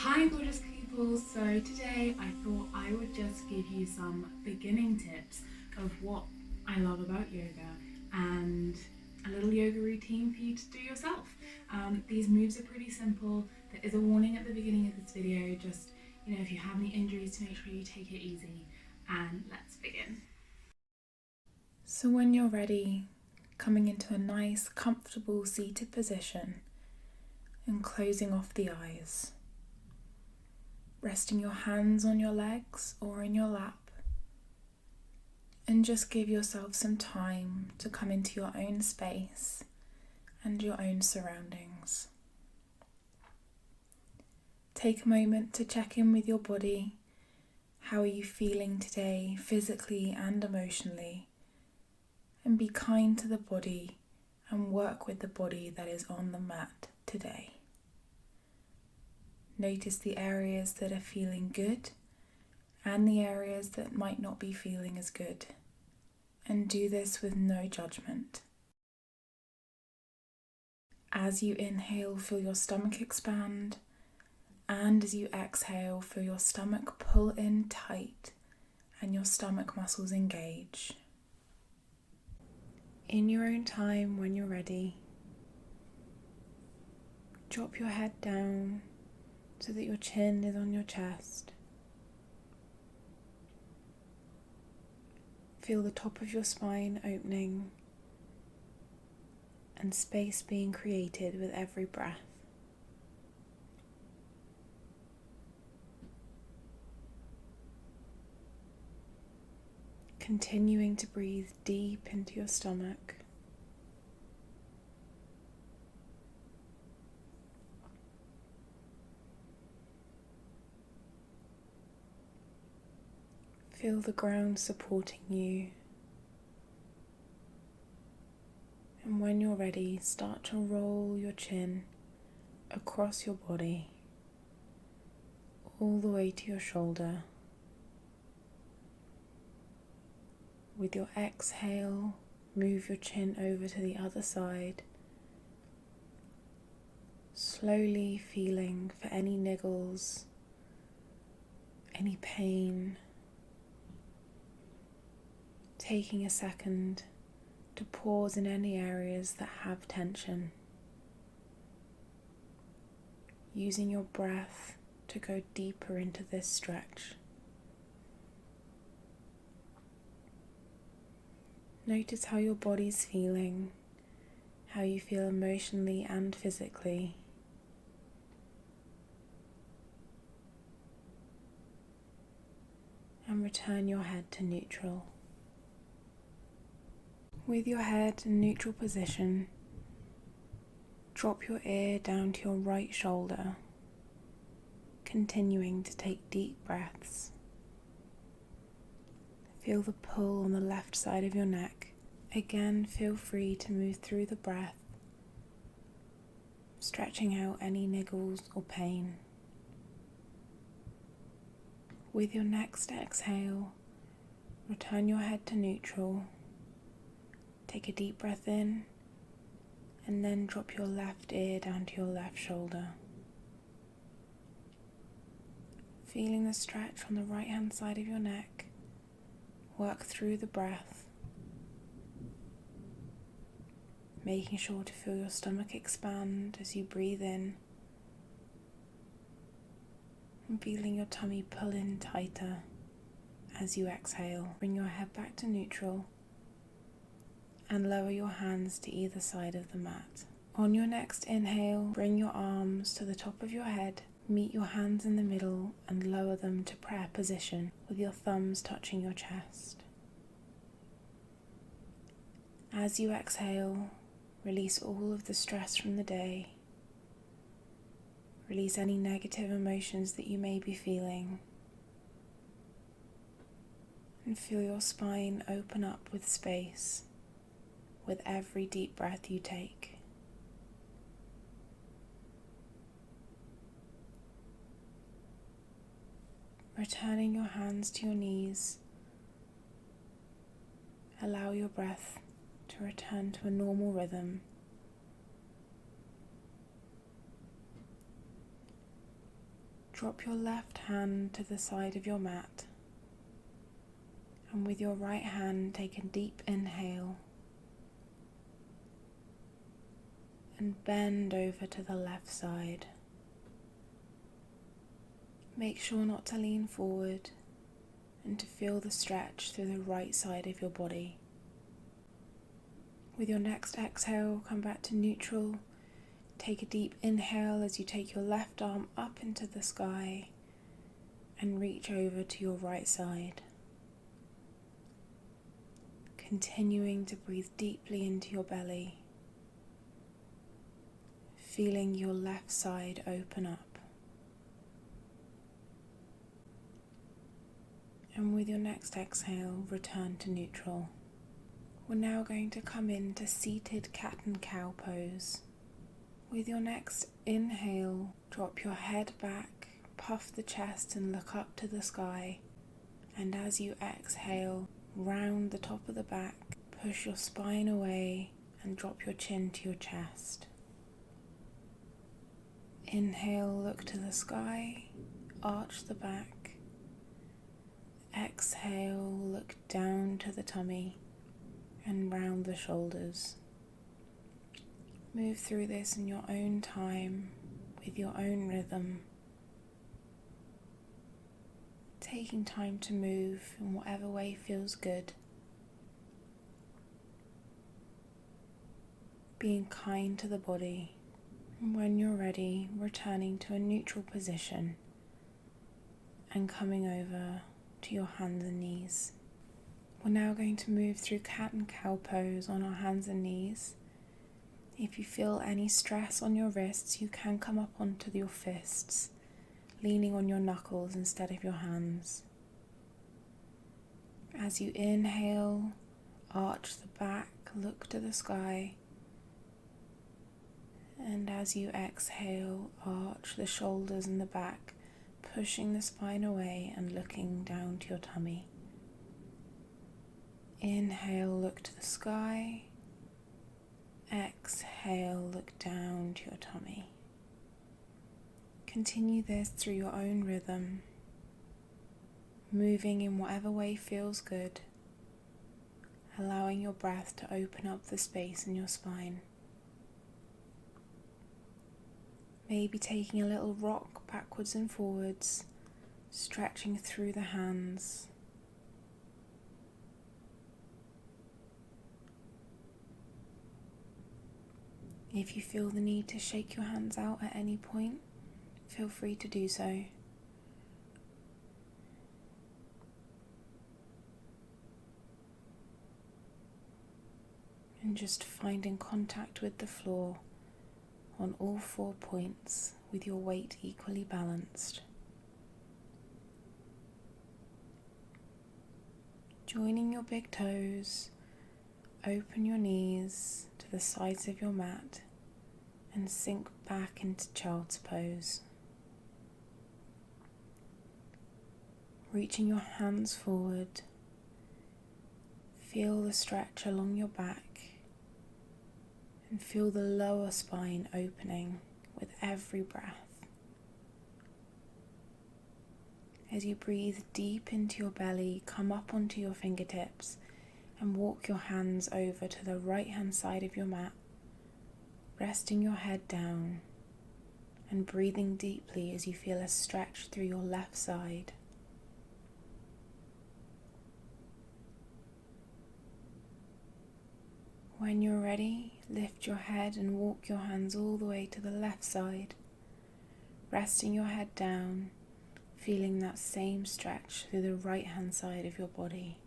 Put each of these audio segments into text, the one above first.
Hi gorgeous people, so today I thought I would just give you some beginning tips of what I love about yoga and a little yoga routine for you to do yourself. These moves are pretty simple. There is a warning at the beginning of this video, just if you have any injuries, to make sure you take it easy, and let's begin. So when you're ready, coming into a nice comfortable seated position and closing off the eyes. Resting your hands on your legs or in your lap, and just give yourself some time to come into your own space and your own surroundings. Take a moment to check in with your body. How are you feeling today, physically and emotionally? And be kind to the body and work with the body that is on the mat today. Notice the areas that are feeling good and the areas that might not be feeling as good. And do this with no judgment. As you inhale, feel your stomach expand. And as you exhale, feel your stomach pull in tight and your stomach muscles engage. In your own time, when you're ready, drop your head down so that your chin is on your chest. Feel the top of your spine opening and space being created with every breath. Continuing to breathe deep into your stomach. Feel the ground supporting you. And when you're ready, start to roll your chin across your body, all the way to your shoulder. With your exhale, move your chin over to the other side, slowly feeling for any niggles, any pain. Taking a second to pause in any areas that have tension. Using your breath to go deeper into this stretch. Notice how your body's feeling, how you feel emotionally and physically. And return your head to neutral. With your head in neutral position, drop your ear down to your right shoulder, continuing to take deep breaths. Feel the pull on the left side of your neck. Again, feel free to move through the breath, stretching out any niggles or pain. With your next exhale, return your head to neutral. Take a deep breath in, and then drop your left ear down to your left shoulder. Feeling the stretch on the right hand side of your neck, work through the breath, making sure to feel your stomach expand as you breathe in, and feeling your tummy pull in tighter as you exhale. Bring your head back to neutral and lower your hands to either side of the mat. On your next inhale, bring your arms to the top of your head, meet your hands in the middle and lower them to prayer position with your thumbs touching your chest. As you exhale, release all of the stress from the day. Release any negative emotions that you may be feeling. And feel your spine open up with space with every deep breath you take. Returning your hands to your knees, allow your breath to return to a normal rhythm. Drop your left hand to the side of your mat, and with your right hand take a deep inhale and bend over to the left side. Make sure not to lean forward and to feel the stretch through the right side of your body. With your next exhale, come back to neutral. Take a deep inhale as you take your left arm up into the sky and reach over to your right side. Continuing to breathe deeply into your belly, feeling your left side open up. And with your next exhale, return to neutral. We're now going to come into seated cat and cow pose. With your next inhale, drop your head back, puff the chest and look up to the sky. And as you exhale, round the top of the back, push your spine away and drop your chin to your chest. Inhale, look to the sky, arch the back. Exhale, look down to the tummy and round the shoulders. Move through this in your own time, with your own rhythm. Taking time to move in whatever way feels good. Being kind to the body. And when you're ready, returning to a neutral position and coming over to your hands and knees. We're now going to move through cat and cow pose on our hands and knees. If you feel any stress on your wrists, you can come up onto your fists, leaning on your knuckles instead of your hands. As you inhale, arch the back, look to the sky. And as you exhale, arch the shoulders and the back, pushing the spine away and looking down to your tummy. Inhale, look to the sky. Exhale, look down to your tummy. Continue this through your own rhythm, moving in whatever way feels good, allowing your breath to open up the space in your spine. Maybe taking a little rock backwards and forwards, stretching through the hands. If you feel the need to shake your hands out at any point, feel free to do so. And just finding contact with the floor on all 4 points with your weight equally balanced. Joining your big toes, open your knees to the sides of your mat and sink back into child's pose. Reaching your hands forward, feel the stretch along your back and feel the lower spine opening with every breath. As you breathe deep into your belly, come up onto your fingertips and walk your hands over to the right hand side of your mat, resting your head down and breathing deeply as you feel a stretch through your left side. When you're ready, lift your head and walk your hands all the way to the left side, resting your head down, feeling that same stretch through the right hand side of your body.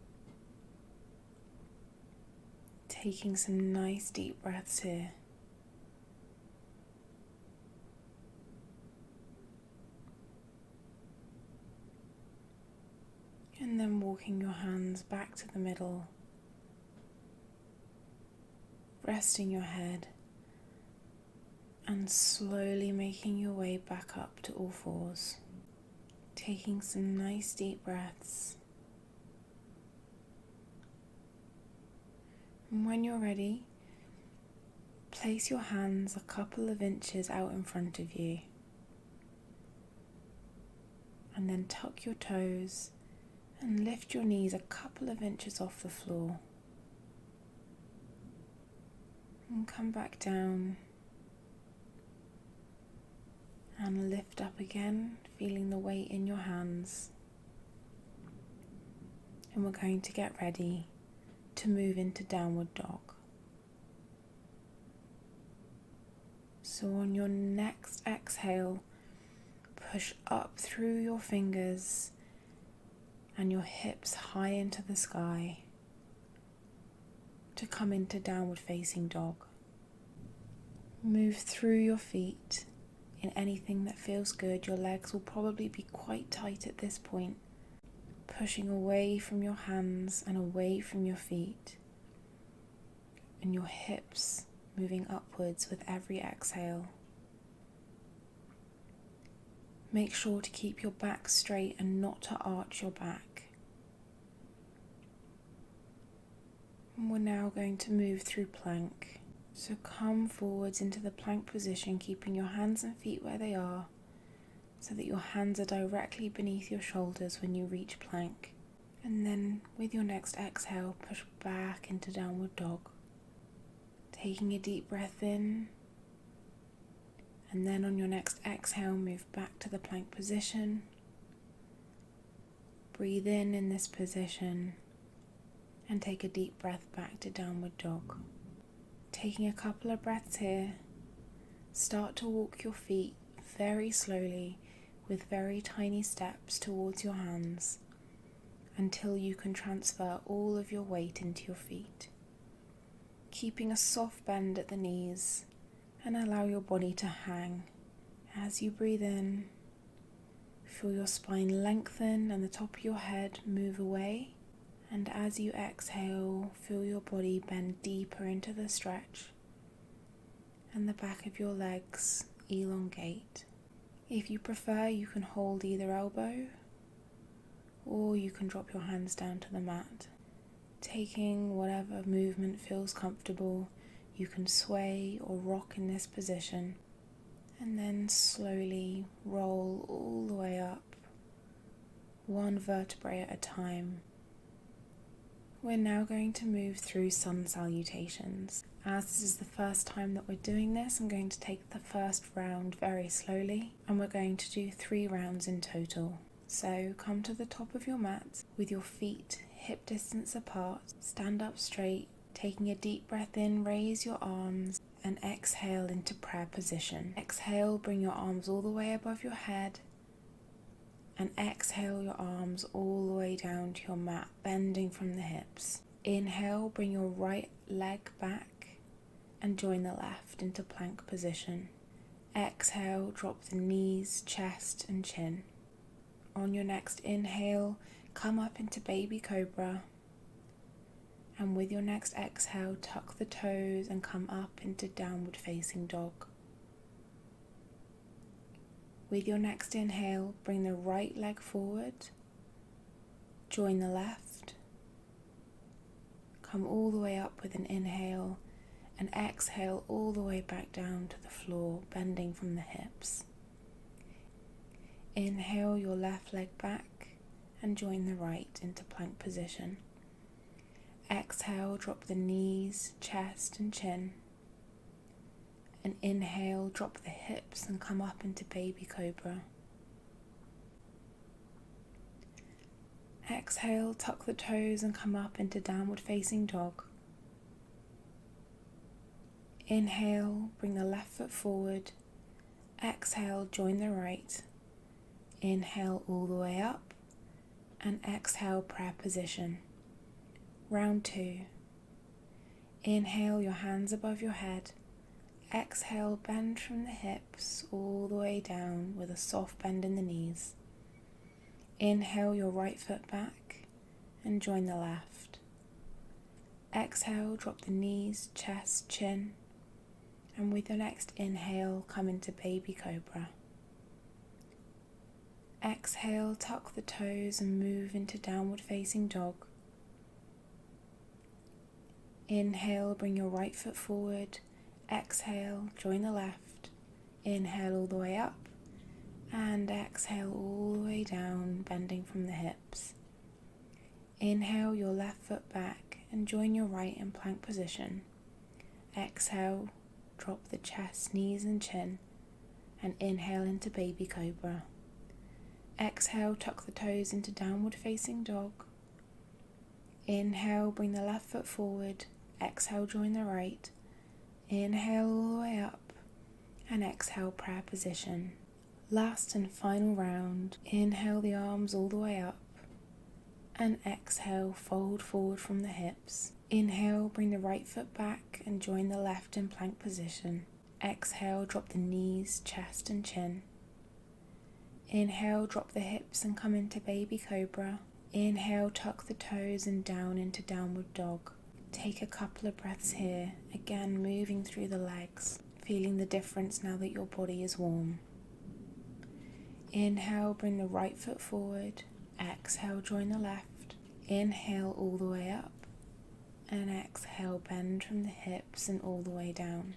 Taking some nice deep breaths here. And then walking your hands back to the middle, resting your head and slowly making your way back up to all fours. Taking some nice deep breaths. And when you're ready, place your hands a couple of inches out in front of you. And then tuck your toes and lift your knees a couple of inches off the floor. And come back down and lift up again, feeling the weight in your hands. And we're going to get ready to move into downward dog. So on your next exhale, push up through your fingers and your hips high into the sky to come into downward facing dog. Move through your feet in anything that feels good. Your legs will probably be quite tight at this point, pushing away from your hands and away from your feet, and your hips moving upwards with every exhale. Make sure to keep your back straight and not to arch your back. And we're now going to move through plank. So come forwards into the plank position, keeping your hands and feet where they are, so that your hands are directly beneath your shoulders when you reach plank. And then with your next exhale, push back into downward dog. Taking a deep breath in, and then on your next exhale, move back to the plank position. Breathe in this position and take a deep breath back to downward dog. Taking a couple of breaths here, start to walk your feet very slowly with very tiny steps towards your hands until you can transfer all of your weight into your feet. Keeping a soft bend at the knees, and allow your body to hang. As you breathe in, feel your spine lengthen and the top of your head move away. And as you exhale, feel your body bend deeper into the stretch and the back of your legs elongate. If you prefer, you can hold either elbow or you can drop your hands down to the mat. Taking whatever movement feels comfortable, you can sway or rock in this position and then slowly roll all the way up, one vertebrae at a time. We're now going to move through sun salutations. As this is the first time that we're doing this, I'm going to take the first round very slowly, and we're going to do 3 rounds in total. So come to the top of your mat with your feet hip distance apart, stand up straight, taking a deep breath in, raise your arms and exhale into prayer position. Exhale, bring your arms all the way above your head, and exhale your arms all the way down to your mat, bending from the hips. Inhale, bring your right leg back and join the left into plank position. Exhale, drop the knees, chest and chin. On your next inhale, come up into baby cobra. And with your next exhale, tuck the toes and come up into downward facing dog. With your next inhale, bring the right leg forward, join the left, come all the way up with an inhale, and exhale all the way back down to the floor, bending from the hips. Inhale your left leg back and join the right into plank position. Exhale, drop the knees, chest and chin. And inhale, drop the hips and come up into baby cobra. Exhale, tuck the toes and come up into downward facing dog. Inhale, bring the left foot forward. Exhale, join the right. Inhale all the way up and exhale prayer position. Round 2. Inhale your hands above your head. Exhale, bend from the hips all the way down with a soft bend in the knees. Inhale your right foot back and join the left. Exhale, drop the knees, chest, chin, and with your next inhale, come into baby cobra. Exhale, tuck the toes and move into downward facing dog. Inhale, bring your right foot forward. Exhale, join the left. Inhale all the way up And exhale all the way down, bending from the hips. Inhale your left foot back and join your right in plank position. Exhale, drop the chest, knees and chin, and inhale into baby cobra. Exhale, tuck the toes into downward facing dog. Inhale, bring the left foot forward. Exhale, join the right. Inhale all the way up, and exhale, prayer position. Last and final round. Inhale the arms all the way up, and exhale, fold forward from the hips. Inhale, bring the right foot back and join the left in plank position. Exhale, drop the knees, chest and chin. Inhale, drop the hips and come into baby cobra. Inhale, tuck the toes and down into downward dog. Take a couple of breaths here, again moving through the legs, feeling the difference now that your body is warm. Inhale, bring the right foot forward. Exhale, join the left. Inhale all the way up. And exhale, bend from the hips and all the way down.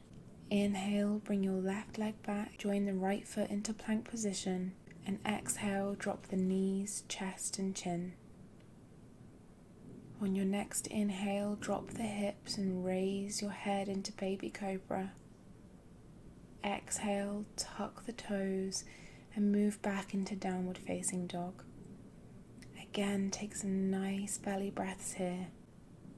Inhale, bring your left leg back. Join the right foot into plank position. And exhale, drop the knees, chest and chin. On your next inhale, drop the hips and raise your head into baby cobra. Exhale, tuck the toes and move back into downward facing dog. Again, take some nice belly breaths here.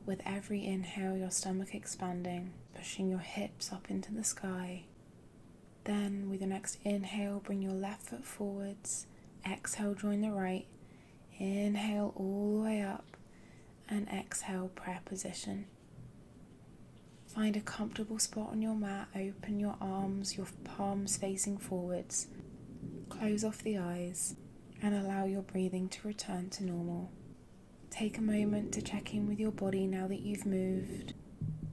With every inhale, your stomach expanding, pushing your hips up into the sky. Then, with your next inhale, bring your left foot forwards. Exhale, join the right. Inhale all the way up. And exhale, prayer position. Find a comfortable spot on your mat. Open your arms, your palms facing forwards. Close off the eyes and allow your breathing to return to normal. Take a moment to check in with your body now that you've moved.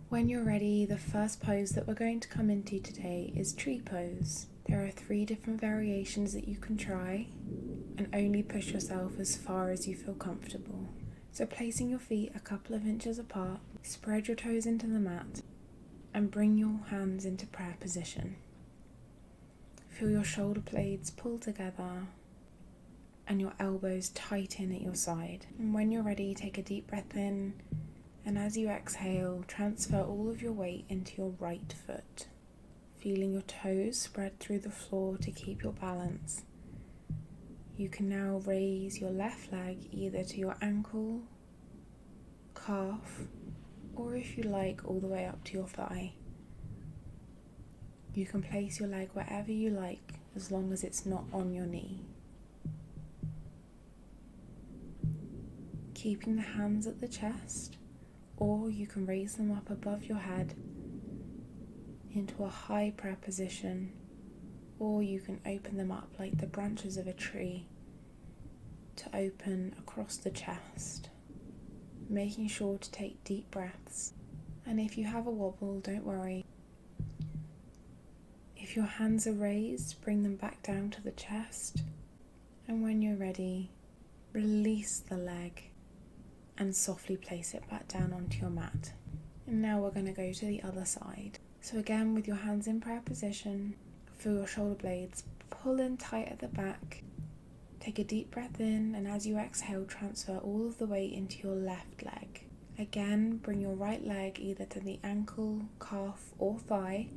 When you're ready, the first pose that we're going to come into today is tree pose. There are 3 different variations that you can try, and only push yourself as far as you feel comfortable. So placing your feet a couple of inches apart, spread your toes into the mat, and bring your hands into prayer position. Feel your shoulder blades pull together, and your elbows tighten at your side. And when you're ready, take a deep breath in, and as you exhale, transfer all of your weight into your right foot, feeling your toes spread through the floor to keep your balance. You can now raise your left leg either to your ankle, calf, or if you like, all the way up to your thigh. You can place your leg wherever you like, as long as it's not on your knee. Keeping the hands at the chest, or you can raise them up above your head into a high prayer position, or you can open them up like the branches of a tree to open across the chest, making sure to take deep breaths. And if you have a wobble, don't worry. If your hands are raised, bring them back down to the chest, and when you're ready, release the leg and softly place it back down onto your mat. And now we're going to go to the other side. So again, with your hands in prayer position, feel your shoulder blades pull in tight at the back. Take a deep breath in, and as you exhale, transfer all of the weight into your left leg. Again, bring your right leg either to the ankle, calf or thigh,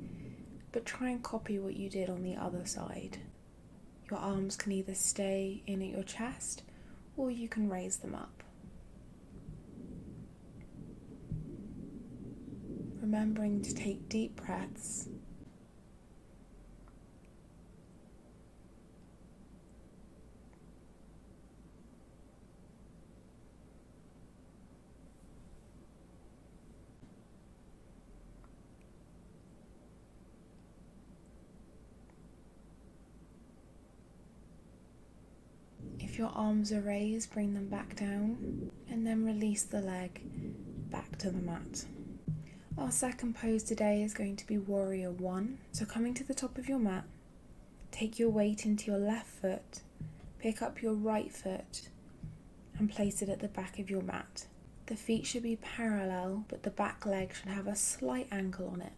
but try and copy what you did on the other side. Your arms can either stay in at your chest or you can raise them up. Remembering to take deep breaths. If your arms are raised, bring them back down and then release the leg back to the mat. Our second pose today is going to be Warrior 1. So coming to the top of your mat, take your weight into your left foot, pick up your right foot and place it at the back of your mat. The feet should be parallel, but the back leg should have a slight angle on it.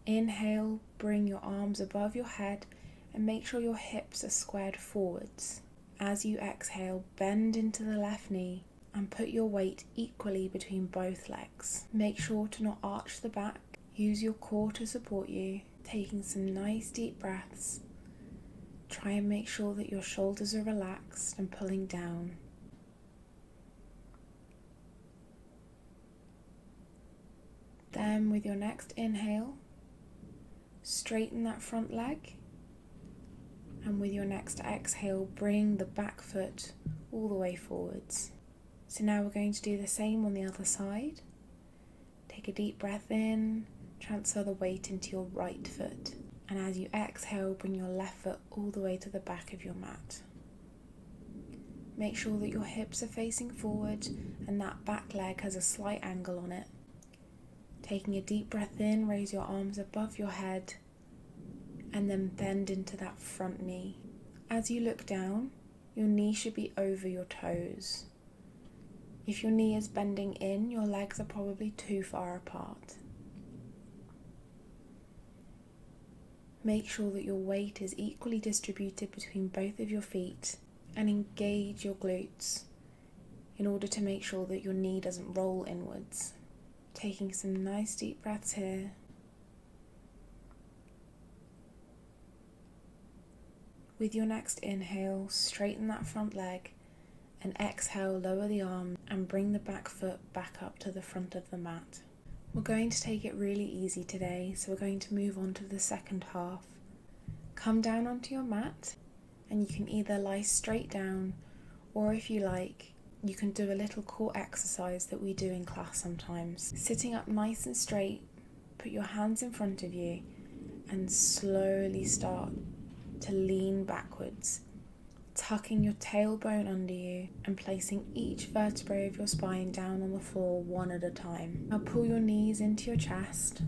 Inhale, bring your arms above your head and make sure your hips are squared forwards. As you exhale, bend into the left knee and put your weight equally between both legs. Make sure to not arch the back. Use your core to support you, taking some nice deep breaths. Try and make sure that your shoulders are relaxed and pulling down. Then with your next inhale, straighten that front leg. And with your next exhale, bring the back foot all the way forwards. So now we're going to do the same on the other side. Take a deep breath in, transfer the weight into your right foot. And as you exhale, bring your left foot all the way to the back of your mat. Make sure that your hips are facing forward and that back leg has a slight angle on it. Taking a deep breath in, raise your arms above your head and then bend into that front knee. As you look down, your knee should be over your toes. If your knee is bending in, your legs are probably too far apart. Make sure that your weight is equally distributed between both of your feet and engage your glutes in order to make sure that your knee doesn't roll inwards. Taking some nice deep breaths here. With your next inhale, straighten that front leg and exhale, lower the arm and bring the back foot back up to the front of the mat. We're going to take it really easy today, so we're going to move on to the second half. Come down onto your mat and you can either lie straight down or if you like, you can do a little core exercise that we do in class sometimes. Sitting up nice and straight, put your hands in front of you and slowly start to lean backwards, tucking your tailbone under you and placing each vertebrae of your spine down on the floor one at a time. Now pull your knees into your chest,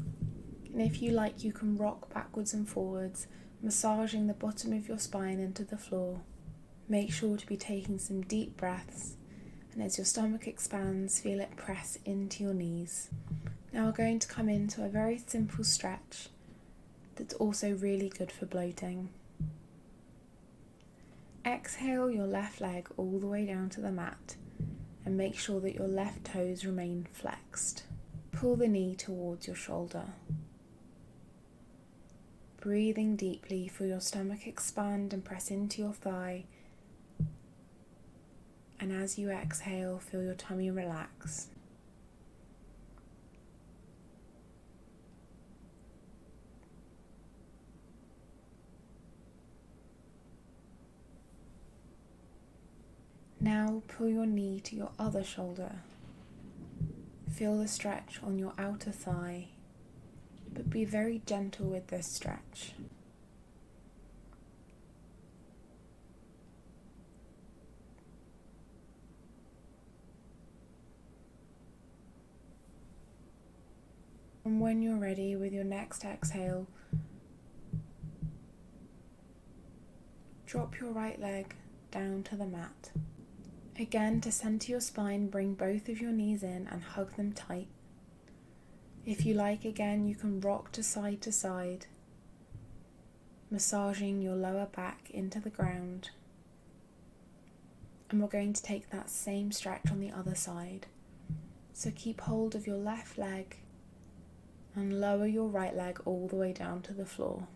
and if you like you can rock backwards and forwards, massaging the bottom of your spine into the floor. Make sure to be taking some deep breaths, and as your stomach expands, feel it press into your knees. Now we're going to come into a very simple stretch that's also really good for bloating. Exhale your left leg all the way down to the mat and make sure that your left toes remain flexed. Pull the knee towards your shoulder. Breathing deeply, feel your stomach expand and press into your thigh. And as you exhale, feel your tummy relax. Now pull your knee to your other shoulder. Feel the stretch on your outer thigh, but be very gentle with this stretch. And when you're ready with your next exhale, drop your right leg down to the mat. Again, to center your spine, bring both of your knees in and hug them tight. If you like, again, you can rock to side, massaging your lower back into the ground. And we're going to take that same stretch on the other side. So keep hold of your left leg and lower your right leg all the way down to the floor.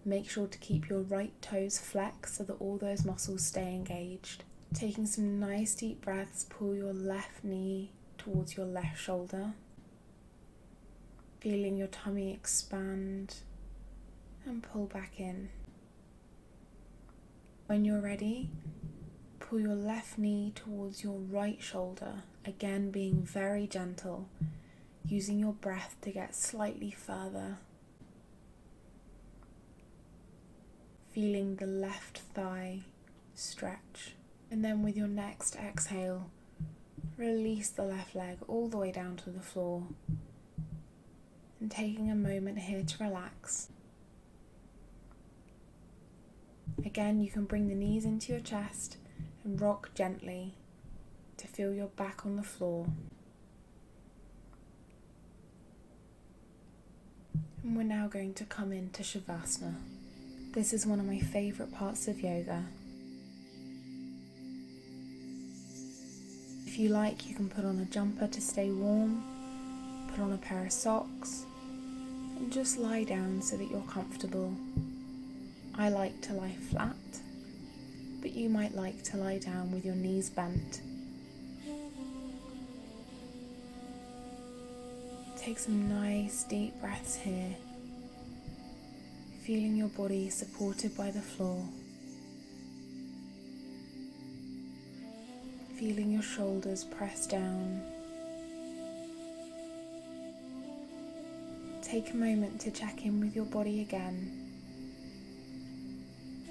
Make sure to keep your right toes flexed so that all those muscles stay engaged. Taking some nice deep breaths, pull your left knee towards your left shoulder. Feeling your tummy expand and pull back in. When you're ready, pull your left knee towards your right shoulder, again being very gentle, using your breath to get slightly further. Feeling the left thigh stretch. And then with your next exhale, release the left leg all the way down to the floor. And taking a moment here to relax. Again, you can bring the knees into your chest and rock gently to feel your back on the floor. And we're now going to come into Shavasana. This is one of my favourite parts of yoga. If you like, you can put on a jumper to stay warm, put on a pair of socks, and just lie down so that you're comfortable. I like to lie flat, but you might like to lie down with your knees bent. Take some nice deep breaths here, feeling your body supported by the floor, feeling your shoulders press down. Take a moment to check in with your body again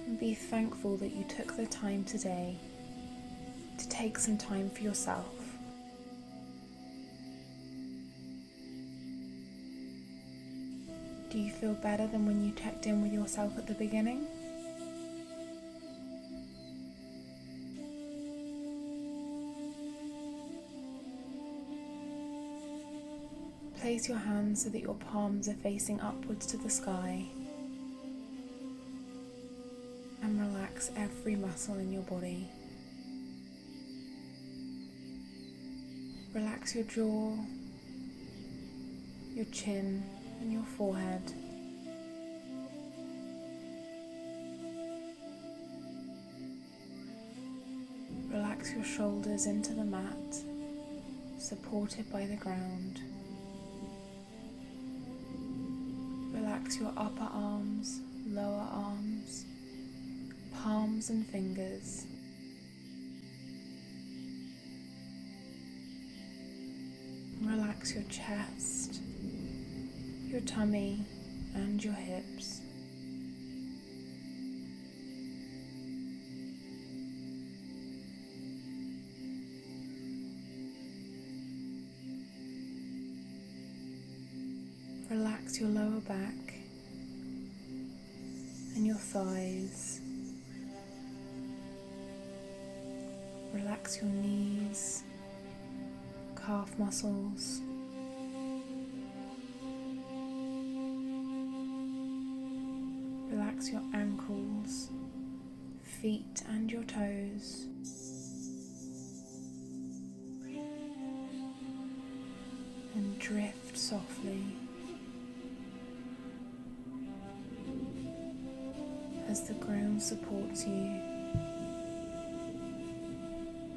and be thankful that you took the time today to take some time for yourself. Do you feel better than when you checked in with yourself at the beginning? Place your hands so that your palms are facing upwards to the sky, and relax every muscle in your body. Relax your jaw, your chin, and your forehead. Relax your shoulders into the mat, supported by the ground. Relax your upper arms, lower arms, palms and fingers. Relax your chest, your tummy, and your hips. Relax your lower back and your thighs. Relax your knees, calf muscles. Relax your ankles, feet and your toes. And drift softly as the ground supports you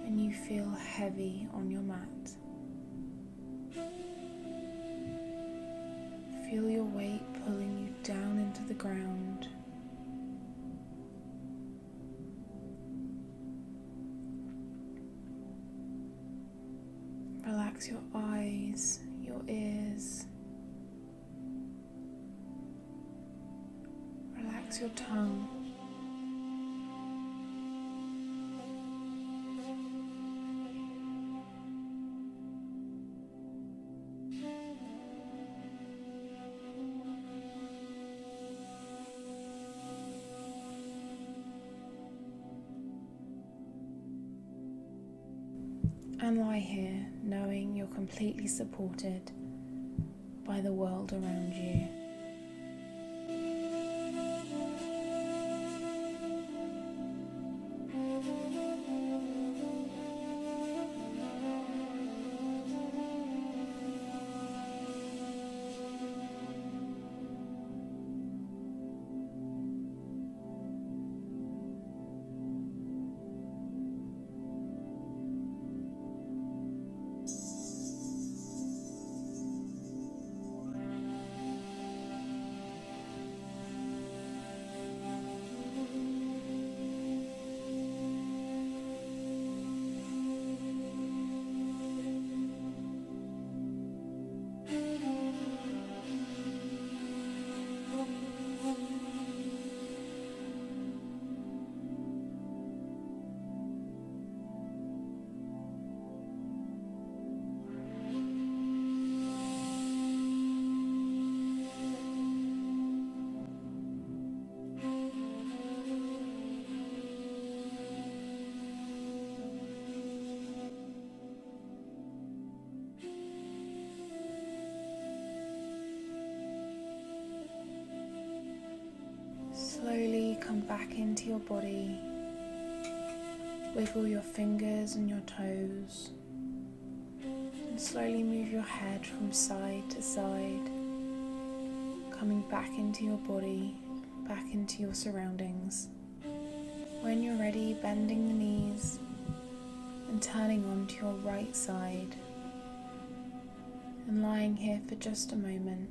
and you feel heavy on your mat. Feel your weight pulling you down into the ground. Relax your eyes, your ears. Relax your tongue. And lie here knowing you're completely supported by the world around you. Slowly come back into your body. Wiggle your fingers and your toes. And slowly move your head from side to side, coming back into your body, back into your surroundings. When you're ready, bending the knees and turning onto your right side and lying here for just a moment.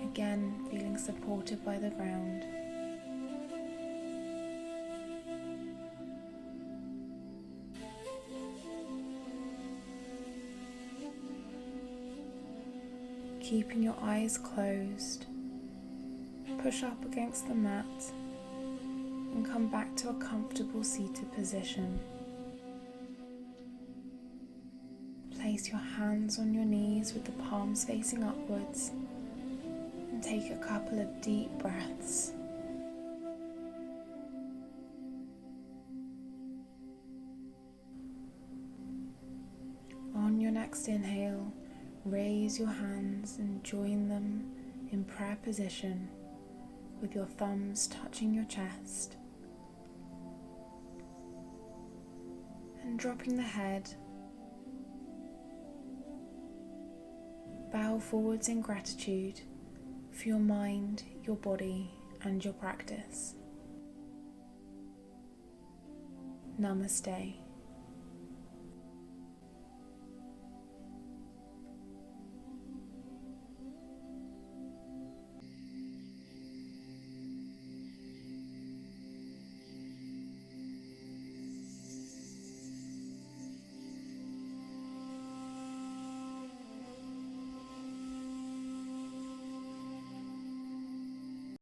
Again, feeling supported by the ground. Keeping your eyes closed, push up against the mat and come back to a comfortable seated position. Place your hands on your knees with the palms facing upwards and take a couple of deep breaths. On your next inhale, raise your hands and join them in prayer position with your thumbs touching your chest. And dropping the head, bow forwards in gratitude for your mind, your body, and your practice. Namaste.